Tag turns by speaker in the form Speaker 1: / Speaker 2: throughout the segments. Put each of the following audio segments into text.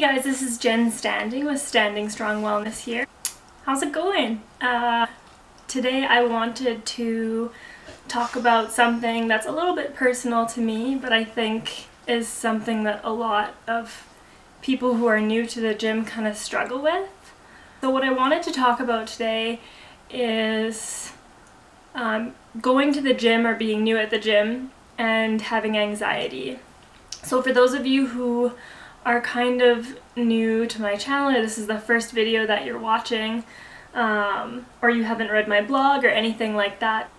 Speaker 1: guys, this is Jen Standing with Standing Strong Wellness here. How's it going? Today I wanted to talk about something that's a little bit personal to me, but I think is something that a lot of people who are new to the gym kind of struggle with. So what I wanted to talk about today is going to the gym or being new at the gym and having anxiety. So for those of you who are kind of new to my channel, this is the first video that you're watching, or you haven't read my blog or anything like that,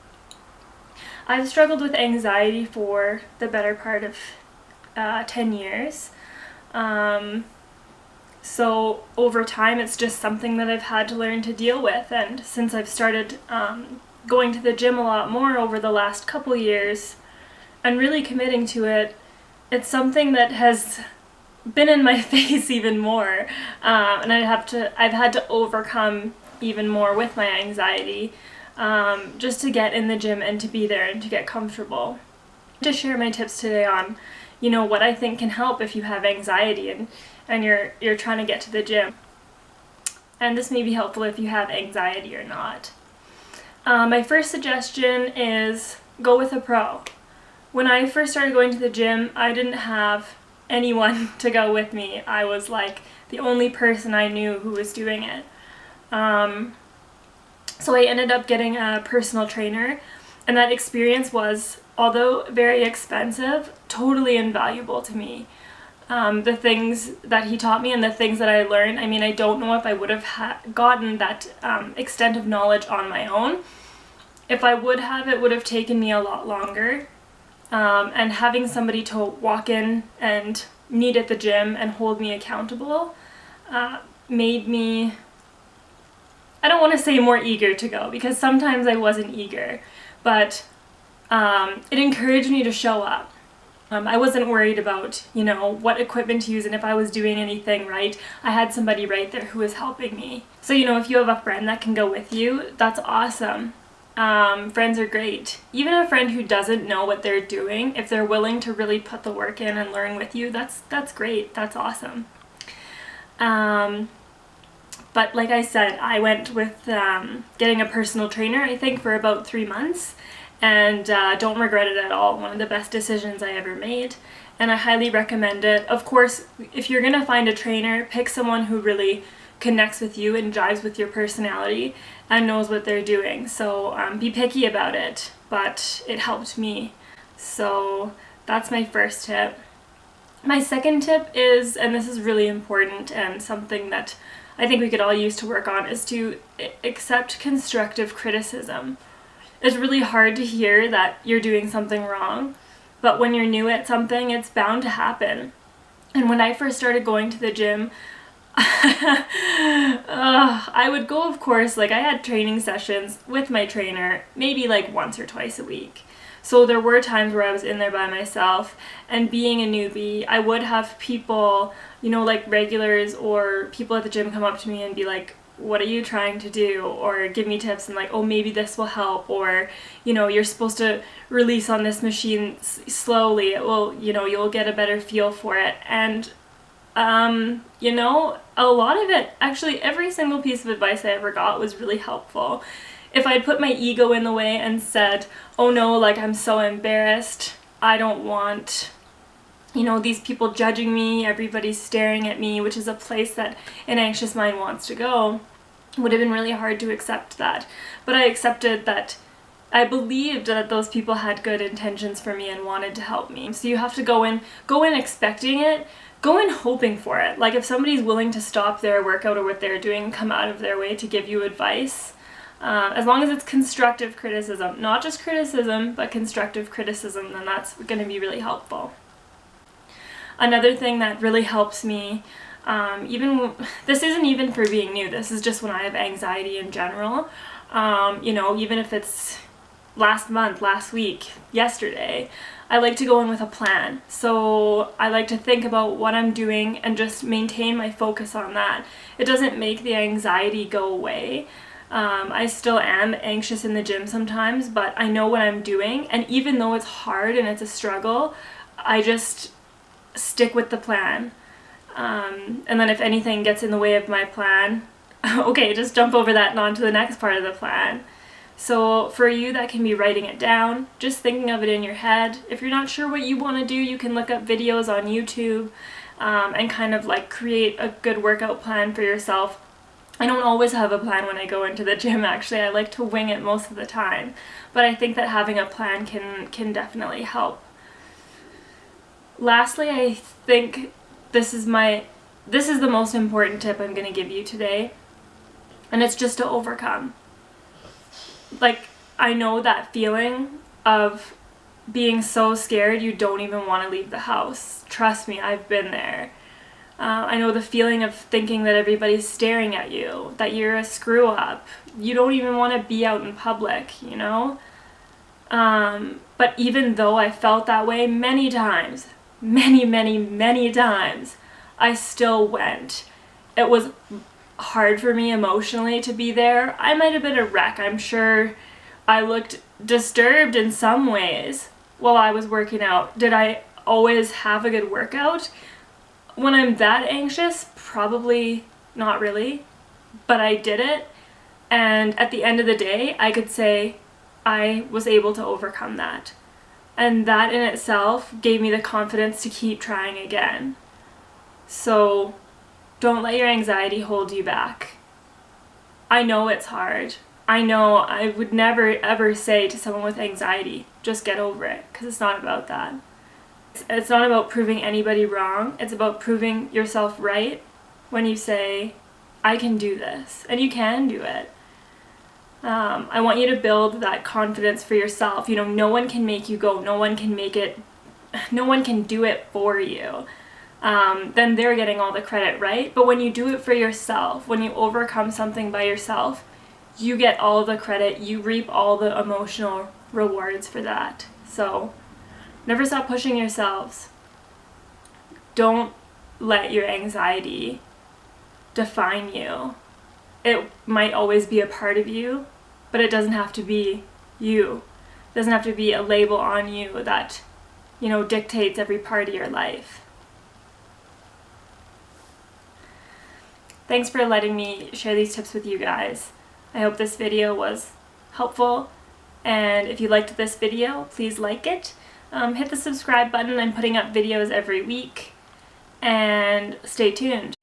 Speaker 1: I've struggled with anxiety for the better part of 10 years. So over time it's just something that I've had to learn to deal with, and since I've started going to the gym a lot more over the last couple years and really committing to it, it's something that has been in my face even more, and I've had to overcome even more with my anxiety, just to get in the gym and to be there and to get comfortable. To share my tips today on, what I think can help if you have anxiety and you're trying to get to the gym. And this may be helpful if you have anxiety or not. My first suggestion is go with a pro. When I first started going to the gym, I didn't have anyone to go with me. I was like the only person I knew who was doing it. So I ended up getting a personal trainer, and that experience was, although very expensive, totally invaluable to me. The things that he taught me and the things that I learned, I don't know if I would have gotten that extent of knowledge on my own. If I would have, it would have taken me a lot longer. And having somebody to walk in and meet at the gym and hold me accountable made me, I don't want to say more eager to go, because sometimes I wasn't eager, but it encouraged me to show up. I wasn't worried about, what equipment to use and if I was doing anything right. I had somebody right there who was helping me. So, if you have a friend that can go with you, that's awesome. Friends are great. Even a friend who doesn't know what they're doing, if they're willing to really put the work in and learn with you, that's great. That's awesome. But like I said, I went with getting a personal trainer, I think, for about 3 months, and don't regret it at all. One of the best decisions I ever made, and I highly recommend it. Of course, if you're gonna find a trainer, pick someone who really connects with you and jives with your personality and knows what they're doing. So be picky about it, but it helped me. So that's my first tip. My second tip is, and this is really important and something that I think we could all use to work on, is to accept constructive criticism. It's really hard to hear that you're doing something wrong, but when you're new at something, it's bound to happen. And when I first started going to the gym, I would go, of course, I had training sessions with my trainer maybe once or twice a week. So there were times where I was in there by myself, and being a newbie, I would have people, regulars or people at the gym come up to me and be like, what are you trying to do? Or give me tips and oh, maybe this will help, or you're supposed to release on this machine slowly. It will, you'll get a better feel for it. And a lot of it, actually every single piece of advice I ever got was really helpful. If I'd put my ego in the way and said, oh no, I'm so embarrassed, I don't want, these people judging me, everybody's staring at me, which is a place that an anxious mind wants to go, it would have been really hard to accept that. But I accepted that. I believed that those people had good intentions for me and wanted to help me. So you have to go in expecting it, go in hoping for it. If somebody's willing to stop their workout or what they're doing, come out of their way to give you advice, as long as it's constructive criticism, not just criticism, but constructive criticism, then that's going to be really helpful. Another thing that really helps me, this isn't even for being new, this is just when I have anxiety in general, even if it's last month, last week, yesterday, I like to go in with a plan. So I like to think about what I'm doing and just maintain my focus on that. It doesn't make the anxiety go away. I still am anxious in the gym sometimes, but I know what I'm doing, and even though it's hard and it's a struggle, I just stick with the plan. And then if anything gets in the way of my plan, okay, just jump over that and on to the next part of the plan. So for you, that can be writing it down, just thinking of it in your head. If you're not sure what you want to do, you can look up videos on YouTube and kind of like create a good workout plan for yourself. I don't always have a plan when I go into the gym, actually. I like to wing it most of the time. But I think that having a plan can definitely help. Lastly, I think this is the most important tip I'm going to give you today. And it's just to overcome. Like, I know that feeling of being so scared you don't even want to leave the house. Trust me, I've been there. I know the feeling of thinking that everybody's staring at you, that you're a screw up. You don't even want to be out in public, you know? But even though I felt that way many times, many times, I still went. It was hard for me emotionally to be there. I might have been a wreck. I'm sure I looked disturbed in some ways while I was working out. Did I always have a good workout? When I'm that anxious, probably not really, but I did it, and at the end of the day, I could say I was able to overcome that. And that in itself gave me the confidence to keep trying again. So don't let your anxiety hold you back. I know it's hard. I know I would never ever say to someone with anxiety, just get over it, because it's not about that. It's not about proving anybody wrong. It's about proving yourself right when you say, I can do this, and you can do it. I want you to build that confidence for yourself. You know, no one can make you go. No one can make it. No one can do it for you. Then they're getting all the credit, right? But when you do it for yourself, when you overcome something by yourself, you get all the credit. You reap all the emotional rewards for that. So never stop pushing yourselves. Don't let your anxiety define you. It might always be a part of you, but it doesn't have to be you. It doesn't have to be a label on you that, you know, dictates every part of your life. Thanks for letting me share these tips with you guys. I hope this video was helpful, and if you liked this video, please like it. Hit the subscribe button. I'm putting up videos every week, and stay tuned.